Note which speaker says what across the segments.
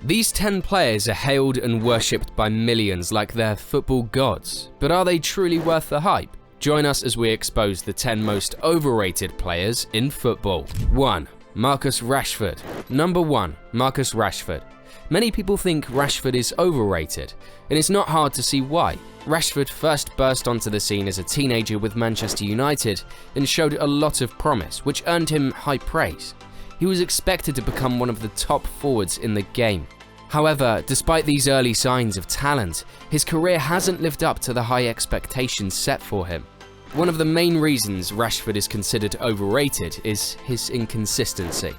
Speaker 1: These 10 players are hailed and worshipped by millions like they're football gods, but are they truly worth the hype? Join us as we expose the 10 most overrated players in football. 1. Marcus Rashford. Number 1. Marcus Rashford. Many people think Rashford is overrated, and it's not hard to see why. Rashford first burst onto the scene as a teenager with Manchester United and showed a lot of promise, which earned him high praise. He was expected to become one of the top forwards in the game. However, despite these early signs of talent, his career hasn't lived up to the high expectations set for him. One of the main reasons Rashford is considered overrated is his inconsistency.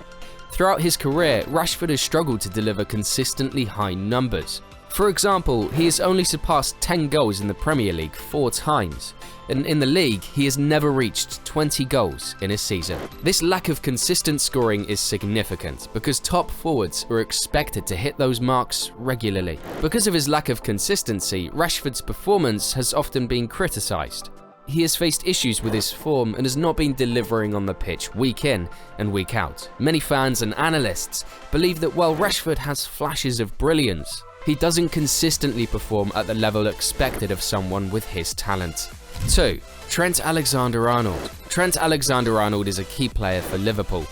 Speaker 1: Throughout his career, Rashford has struggled to deliver consistently high numbers. For example, he has only surpassed 10 goals in the Premier League 4 times, and in the league, he has never reached 20 goals in a season. This lack of consistent scoring is significant because top forwards are expected to hit those marks regularly. Because of his lack of consistency, Rashford's performance has often been criticised. He has faced issues with his form and has not been delivering on the pitch week in and week out. Many fans and analysts believe that while Rashford has flashes of brilliance, he doesn't consistently perform at the level expected of someone with his talent. 2. Trent Alexander-Arnold. Trent Alexander-Arnold is a key player for Liverpool.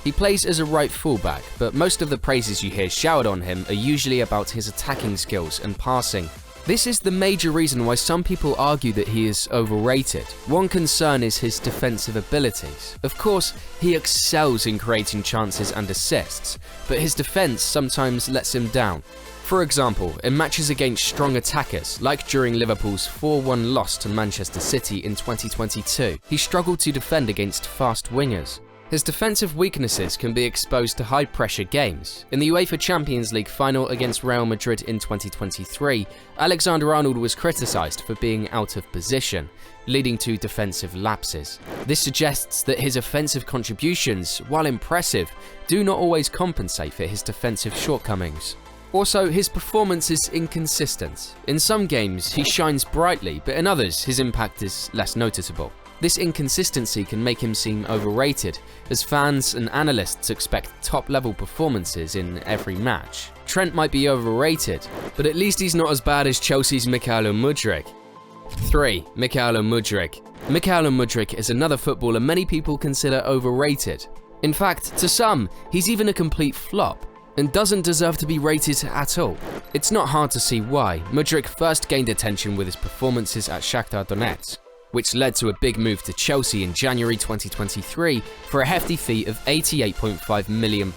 Speaker 1: He plays as a right fullback, but most of the praises you hear showered on him are usually about his attacking skills and passing. This is the major reason why some people argue that he is overrated. One concern is his defensive abilities. Of course, he excels in creating chances and assists, but his defense sometimes lets him down. For example, in matches against strong attackers, like during Liverpool's 4-1 loss to Manchester City in 2022, he struggled to defend against fast wingers. His defensive weaknesses can be exposed to high-pressure games. In the UEFA Champions League final against Real Madrid in 2023, Alexander-Arnold was criticised for being out of position, leading to defensive lapses. This suggests that his offensive contributions, while impressive, do not always compensate for his defensive shortcomings. Also, his performance is inconsistent. In some games, he shines brightly, but in others, his impact is less noticeable. This inconsistency can make him seem overrated, as fans and analysts expect top-level performances in every match. Trent might be overrated, but at least he's not as bad as Chelsea's Mykhailo Mudryk. 3. Mykhailo Mudryk. Mykhailo Mudryk is another footballer many people consider overrated. In fact, to some, he's even a complete flop, and doesn't deserve to be rated at all. It's not hard to see why. Mudryk first gained attention with his performances at Shakhtar Donetsk, which led to a big move to Chelsea in January 2023 for a hefty fee of £88.5 million.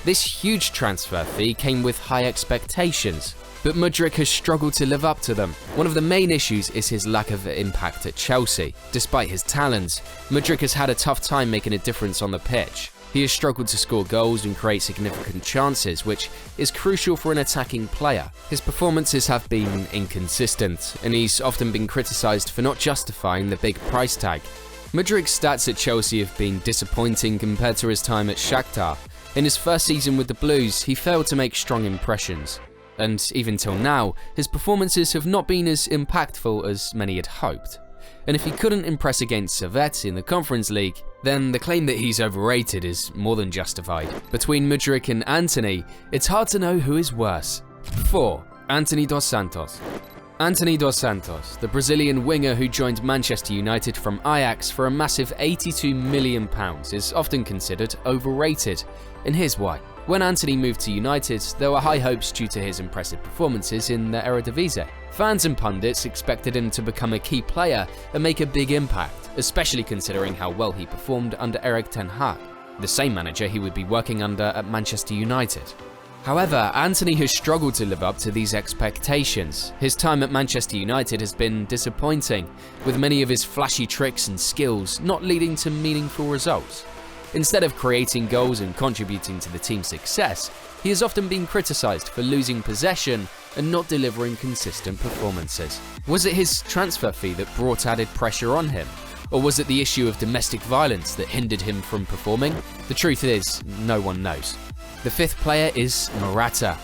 Speaker 1: This huge transfer fee came with high expectations, but Mudryk has struggled to live up to them. One of the main issues is his lack of impact at Chelsea. Despite his talents, Mudryk has had a tough time making a difference on the pitch. He has struggled to score goals and create significant chances, which is crucial for an attacking player. His performances have been inconsistent, and he's often been criticised for not justifying the big price tag. Mudryk's stats at Chelsea have been disappointing compared to his time at Shakhtar. In his first season with the Blues, he failed to make strong impressions, and even till now, his performances have not been as impactful as many had hoped. And if he couldn't impress against Servette in the Conference League, then the claim that he's overrated is more than justified. Between Mudryk and Antony, it's hard to know who is worse. 4. Anthony dos Santos. Anthony dos Santos, the Brazilian winger who joined Manchester United from Ajax for a massive £82 million, is often considered overrated, and here's why. When Antony moved to United, there were high hopes due to his impressive performances in the Eredivisie. Fans and pundits expected him to become a key player and make a big impact, especially considering how well he performed under Erik ten Hag, the same manager he would be working under at Manchester United. However, Antony has struggled to live up to these expectations. His time at Manchester United has been disappointing, with many of his flashy tricks and skills not leading to meaningful results. Instead of creating goals and contributing to the team's success, he has often been criticised for losing possession and not delivering consistent performances. Was it his transfer fee that brought added pressure on him? Or was it the issue of domestic violence that hindered him from performing? The truth is, no one knows. The 5th player is Morata.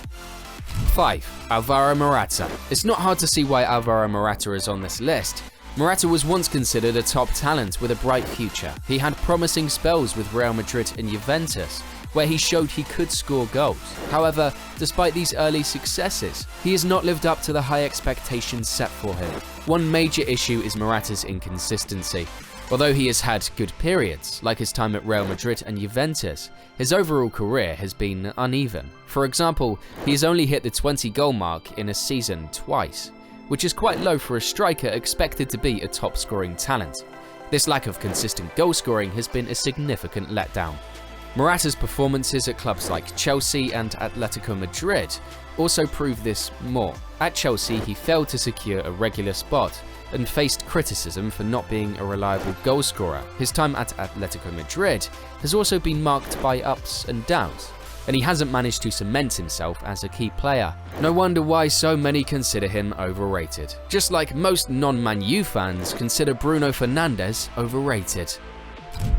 Speaker 1: 5. Alvaro Morata. It's not hard to see why Alvaro Morata is on this list. Morata was once considered a top talent with a bright future. He had promising spells with Real Madrid and Juventus, where he showed he could score goals. However, despite these early successes, he has not lived up to the high expectations set for him. One major issue is Morata's inconsistency. Although he has had good periods, like his time at Real Madrid and Juventus, his overall career has been uneven. For example, he has only hit the 20-goal mark in a season twice, which is quite low for a striker expected to be a top-scoring talent. This lack of consistent goal-scoring has been a significant letdown. Morata's performances at clubs like Chelsea and Atletico Madrid also prove this more. At Chelsea, he failed to secure a regular spot and faced criticism for not being a reliable goalscorer. His time at Atletico Madrid has also been marked by ups and downs, and he hasn't managed to cement himself as a key player. No wonder why so many consider him overrated. Just like most non-Man U fans consider Bruno Fernandes overrated.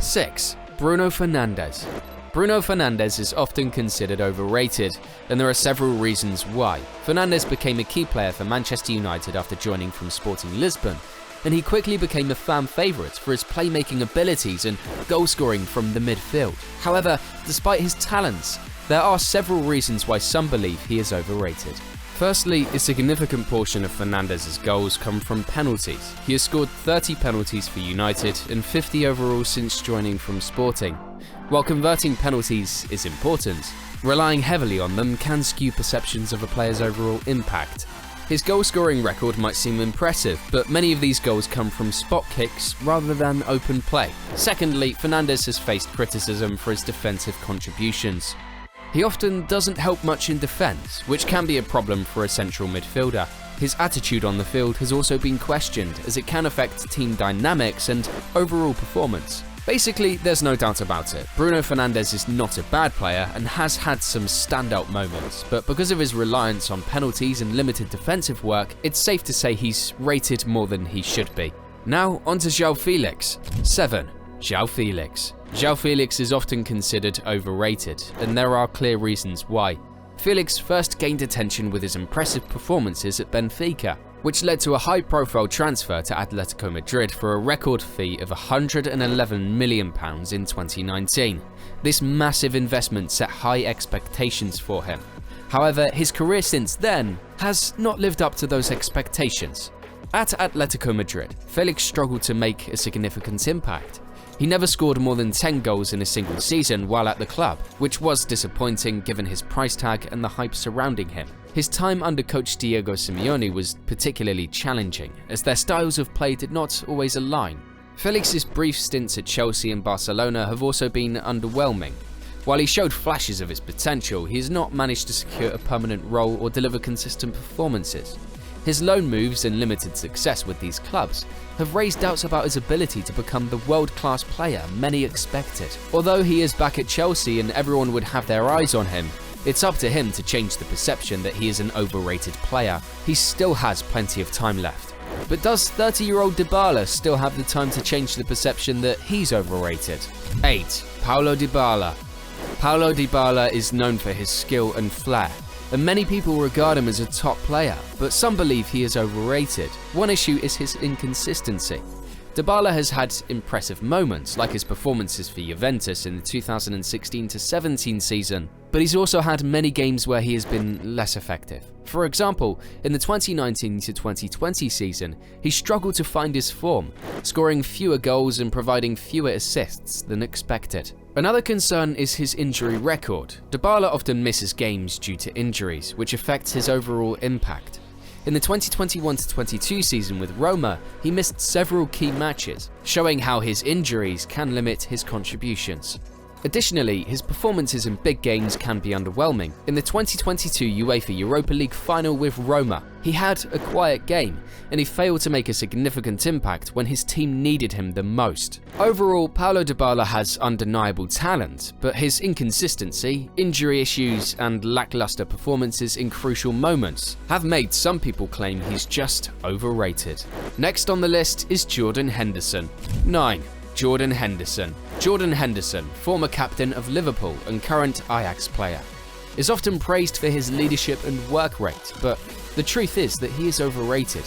Speaker 1: 6. Bruno Fernandes. Bruno Fernandes is often considered overrated, and there are several reasons why. Fernandes became a key player for Manchester United after joining from Sporting Lisbon, and he quickly became a fan favourite for his playmaking abilities and goal-scoring from the midfield. However, despite his talents, there are several reasons why some believe he is overrated. Firstly, a significant portion of Fernandes' goals come from penalties. He has scored 30 penalties for United and 50 overall since joining from Sporting. While converting penalties is important, relying heavily on them can skew perceptions of a player's overall impact. His goal-scoring record might seem impressive, but many of these goals come from spot kicks rather than open play. Secondly, Fernandes has faced criticism for his defensive contributions. He often doesn't help much in defence, which can be a problem for a central midfielder. His attitude on the field has also been questioned, as it can affect team dynamics and overall performance. Basically, there's no doubt about it. Bruno Fernandes is not a bad player and has had some standout moments, but because of his reliance on penalties and limited defensive work, it's safe to say he's rated more than he should be. Now, on to João Felix. 7. João Felix. João Felix is often considered overrated, and there are clear reasons why. Felix first gained attention with his impressive performances at Benfica, which led to a high-profile transfer to Atletico Madrid for a record fee of £111 million in 2019. This massive investment set high expectations for him. However, his career since then has not lived up to those expectations. At Atletico Madrid, Felix struggled to make a significant impact. He never scored more than 10 goals in a single season while at the club, which was disappointing given his price tag and the hype surrounding him. His time under coach Diego Simeone was particularly challenging, as their styles of play did not always align. Felix's brief stints at Chelsea and Barcelona have also been underwhelming. While he showed flashes of his potential, he has not managed to secure a permanent role or deliver consistent performances. His loan moves and limited success with these clubs have raised doubts about his ability to become the world-class player many expected. Although he is back at Chelsea and everyone would have their eyes on him, it's up to him to change the perception that he is an overrated player. He still has plenty of time left. But does 30-year-old Dybala still have the time to change the perception that he's overrated? 8. Paulo Dybala. Paulo Dybala is known for his skill and flair, and many people regard him as a top player, but some believe he is overrated. One issue is his inconsistency. Dybala has had impressive moments, like his performances for Juventus in the 2016-17 season, but he's also had many games where he has been less effective. For example, in the 2019-2020 season, he struggled to find his form, scoring fewer goals and providing fewer assists than expected. Another concern is his injury record. Dybala often misses games due to injuries, which affects his overall impact. In the 2021-22 season with Roma, he missed several key matches, showing how his injuries can limit his contributions. Additionally, his performances in big games can be underwhelming. In the 2022 UEFA Europa League final with Roma, he had a quiet game, and he failed to make a significant impact when his team needed him the most. Overall, Paulo Dybala has undeniable talent, but his inconsistency, injury issues, and lackluster performances in crucial moments have made some people claim he's just overrated. Next on the list is Jordan Henderson. 9. Jordan Henderson. Jordan Henderson, former captain of Liverpool and current Ajax player, is often praised for his leadership and work rate, but the truth is that he is overrated.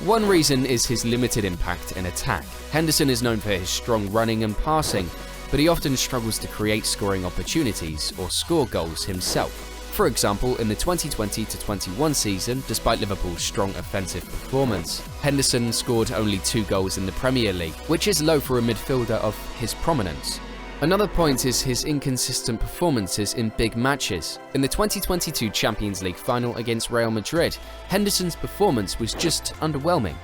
Speaker 1: One reason is his limited impact in attack. Henderson is known for his strong running and passing, but he often struggles to create scoring opportunities or score goals himself. For example, in the 2020-21 season, despite Liverpool's strong offensive performance, Henderson scored only 2 goals in the Premier League, which is low for a midfielder of his prominence. Another point is his inconsistent performances in big matches. In the 2022 Champions League final against Real Madrid, Henderson's performance was just underwhelming.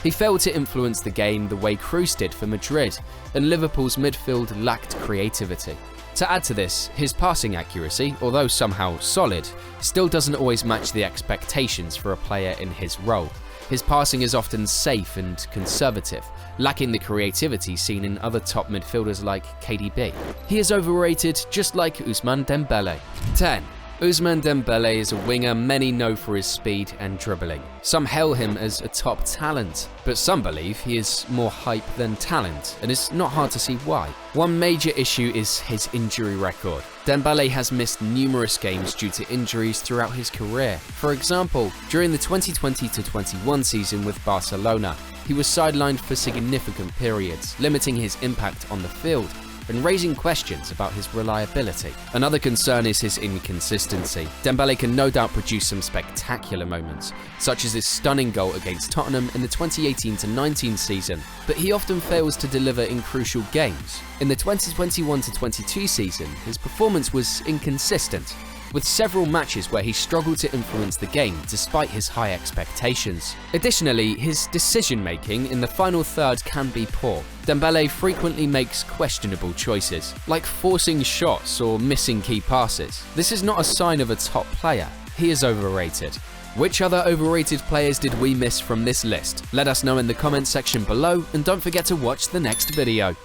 Speaker 1: He failed to influence the game the way Kroos did for Madrid, and Liverpool's midfield lacked creativity. To add to this, his passing accuracy, although somehow solid, still doesn't always match the expectations for a player in his role. His passing is often safe and conservative, lacking the creativity seen in other top midfielders like KDB. He is overrated just like Ousmane Dembele. 10. Ousmane Dembele is a winger many know for his speed and dribbling. Some hail him as a top talent, but some believe he is more hype than talent, and it's not hard to see why. One major issue is his injury record. Dembele has missed numerous games due to injuries throughout his career. For example, during the 2020-21 season with Barcelona, he was sidelined for significant periods, limiting his impact on the field and raising questions about his reliability. Another concern is his inconsistency. Dembele can no doubt produce some spectacular moments, such as his stunning goal against Tottenham in the 2018-19 season, but he often fails to deliver in crucial games. In the 2021-22 season, his performance was inconsistent, with several matches where he struggled to influence the game despite his high expectations. Additionally, his decision-making in the final third can be poor. Dembele frequently makes questionable choices, like forcing shots or missing key passes. This is not a sign of a top player. He is overrated. Which other overrated players did we miss from this list? Let us know in the comments section below, and don't forget to watch the next video.